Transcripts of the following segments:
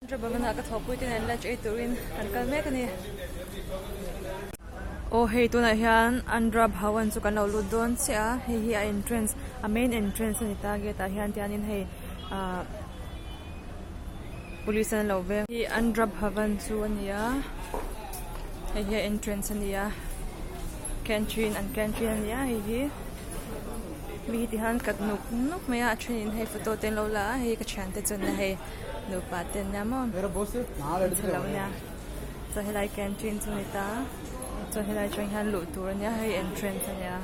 Andhra Bhawan ka thopui tin lunch ai turin an kal mek ani oh hei tuna hian Andhra Bhawan chu kan lo lut don sia hei hi a entrance a main entrance ani ta gate a hian tianin hei police an lo ve hi Andhra Bhawan chu ania hei hi entrance ania canteen ania hei hi mi ti han kat nuk maya train hei photo ten lo la hei ka chan te chon na hei no paten na mo मेरा बॉस ना लड़के nya so helai canteen chu ni ta so helai chang han lu tur nia hei entrance ania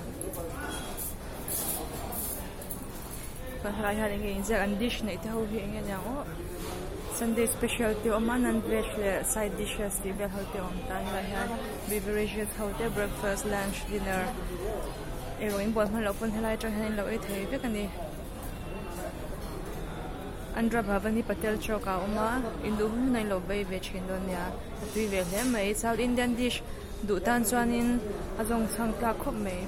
so helai ha ring in ja an dish nei te ho hi enge nya o Sunday special te oman and veg side dishes ti bel ho te om ta helai han beverages ho te breakfast lunch dinner eroin bon man lo pon helai chang han lo e thei ve kan ni Andhra Bhawan ni Patel Chowk a oma indu nai lo bei ve chin don ya tui ve hle mai South Indian dish du tan chuanin azong chang ta khop mai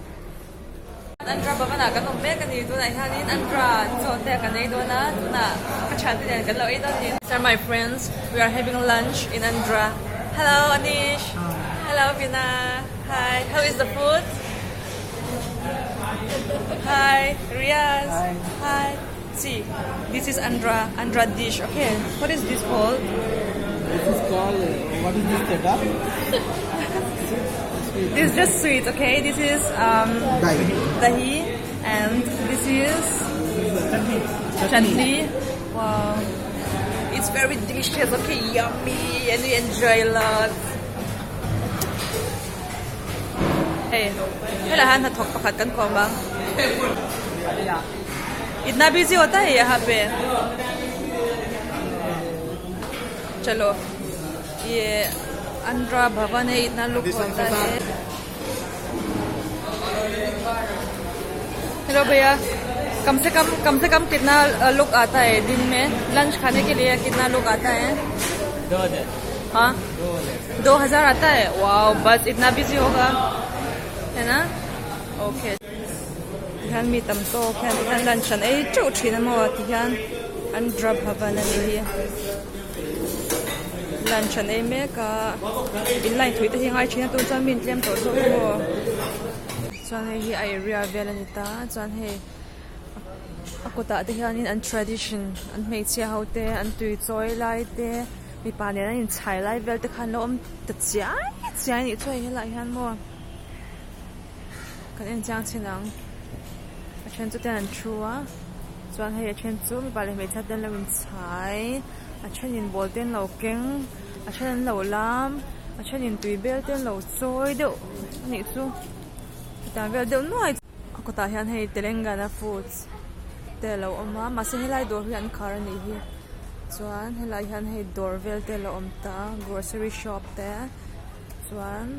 Andhra Bhawan a kan me kan ni tu nai hanin Andhra cho te kan nei do na tu na ka chan ti kan lo e don ni sir my friends we are having lunch in Andhra hello Anish hello Vina hi how is the food hi Riaz hi see, this is Andhra dish. Okay, what is this called? This is called what is this setup? This is just sweet. Okay, this is dahi, and this is chutney. Wow, it's very delicious. Okay, yummy, and we enjoy a lot. Hey, hello, Han thok pakat kan ko bang? इतना बिजी होता है यहाँ पे चलो ये Andhra Bhawan है इतना लुक होता है हेलो भैया कम से कम कितना लुक आता है दिन में लंच खाने के लिए कितना लुक आता है 2000 हाँ 2000 आता है वाओ बस इतना बिजी होगा है ना okay Tihan mi tam to tihan luncheon ai chu thina mo tihan Andhra Bhawan ani hi luncheon ai me ka in line thui te hi ngai thina tu chan min tlem to zo mo chan hi area vel ani ta chan he akota te hian an tradition an mei chia haute an tui choi lai te mi pa ne in chai lai vel te khan lo om ta chai ni choi hi lai han mo kan en chang chinang chen chu ten chua chuan hei chen chu mi pale me chat den lo in chai a chen in bol ten lo keng a chen lo lam a chen in tui bel ten lo choi do ni chu ta vel do noi ko ta hian hei Telangana foods te lo oma ma se helai dor hian khar ni hi chuan helai hian hei dor vel te lo om ta grocery shop te chuan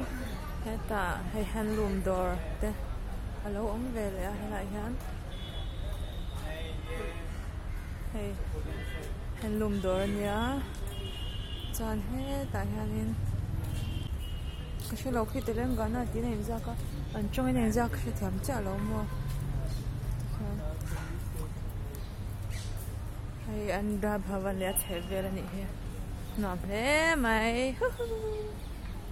heta hei handloom dor te alo ông về lại lại hắn hey handloom door nhá chan he tại hanin cái số lâu khi tới lên gần là tí này ra có anh trong này ra cái thèm chả lâu mua hey Andhra Bhawan lihat he về là nị he nọ thế mày